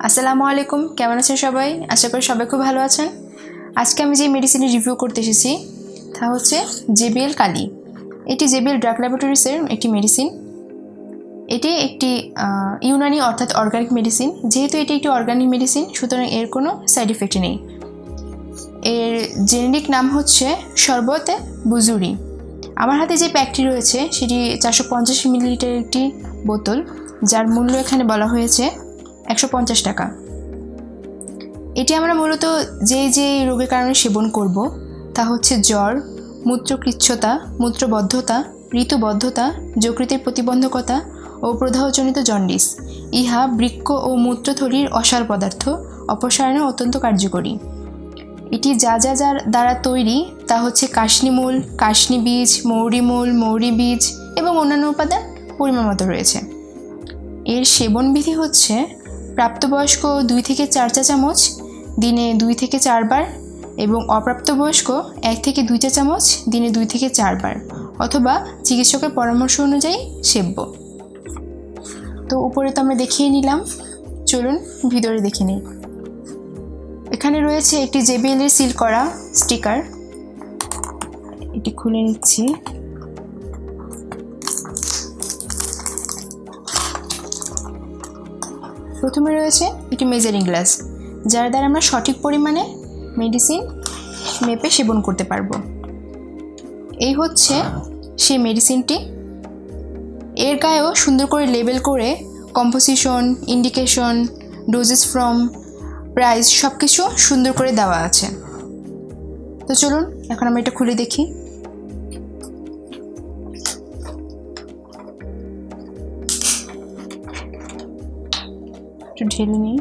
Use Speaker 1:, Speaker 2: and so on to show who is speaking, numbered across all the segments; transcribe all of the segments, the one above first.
Speaker 1: আসসালামু আলাইকুম, কেমন আছেন সবাই? আশা করি সবাই খুব ভালো আছেন। আজকে আমি যে মেডিসিনের রিভিউ করতে এসেছি তা হচ্ছে JBL কালি। এটি JBL ড্রাগ ল্যাবরেটরিজের একটি মেডিসিন। এটি একটি ইউনানি অর্থাৎ অর্গানিক মেডিসিন। যেহেতু এটি একটি অর্গানিক মেডিসিন, সুতরাং এর কোনো সাইড এফেক্ট নেই। এর জেনেরিক নাম হচ্ছে শরবত বুজুরি। আমার হাতে যে প্যাকটি রয়েছে সেটি 450 মিলিলিটারের একটি বোতল, যার মূল্য এখানে বলা হয়েছে 150 টাকা। এটি আমরা মূলত যে রোগের কারণে সেবন করব তা হচ্ছে জ্বর, মূত্রকৃচ্ছতা, মূত্রবদ্ধতা, ঋতুবদ্ধতা, যকৃতের প্রতিবন্ধকতা ও প্রদাহজনিত জন্ডিস। ইহা বৃক্ক ও মূত্রথলির অসার পদার্থ অপসারণে অত্যন্ত কার্যকরী। এটি যা দ্বারা তৈরি তা হচ্ছে কাশনিমূল, কাশনি বীজ, মৌরিমূল, মৌরি বীজ এবং অন্যান্য উপাদান পরিমাণ মতো রয়েছে। এর সেবন বিধি হচ্ছে প্রাপ্তবয়স্ক 2 থেকে 4 চা চামচ দিনে 2 থেকে 4 বার এবং অপ্রাপ্তবয়স্ক 1 থেকে 2 চা চামচ দিনে 2 থেকে 4 বার, অথবা চিকিৎসকের পরামর্শ অনুযায়ী সেব্য। তো উপরে তো আমরা দেখিয়ে নিলাম, চলুন ভিতরে দেখে নিই। এখানে রয়েছে একটি JBL এর সিল করা স্টিকার। এটি খুলে নিচ্ছি। প্রথমে রয়েছে একটি মেজারিং গ্লাস, যার দ্বারা আমরা সঠিক পরিমাণে মেডিসিন মেপে সেবন করতে পারবো। এই হচ্ছে সেই মেডিসিনটি। এর গায়েও সুন্দর করে লেবেল করে composition, indication, doses from, price সব কিছু সুন্দর করে দেওয়া আছে। তো চলুন এখন আমরা এটা খুলে দেখি। একটু ঢেলে নিই।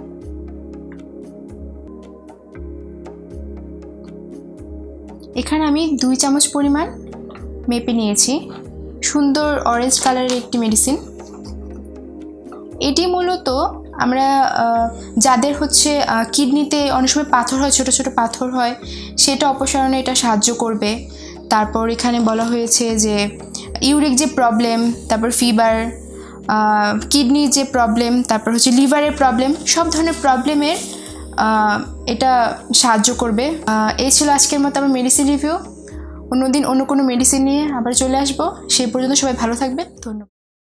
Speaker 1: এখানে আমি 2 চামচ পরিমাণ মেপে নিয়েছি। সুন্দর অরেঞ্জ কালারের একটি মেডিসিন। এটি মূলত আমরা যাদের হচ্ছে কিডনিতে অনেক সময় পাথর হয়, ছোট ছোট পাথর হয়, সেটা অপসারণে এটা সাহায্য করবে। তারপর এখানে বলা হয়েছে যে ইউরিক যে প্রবলেম, তারপর ফিভার, কিডনির যে প্রবলেম, তারপর হচ্ছে লিভারের প্রবলেম, সব ধরনের প্রবলেমের এটা সাহায্য করবে। এই ছিল আজকের মতো আমার মেডিসিন রিভিউ। অন্যদিন অন্য কোনো মেডিসিন নিয়ে আবার চলে আসবো। সেই পর্যন্ত সবাই ভালো থাকবে। ধন্যবাদ।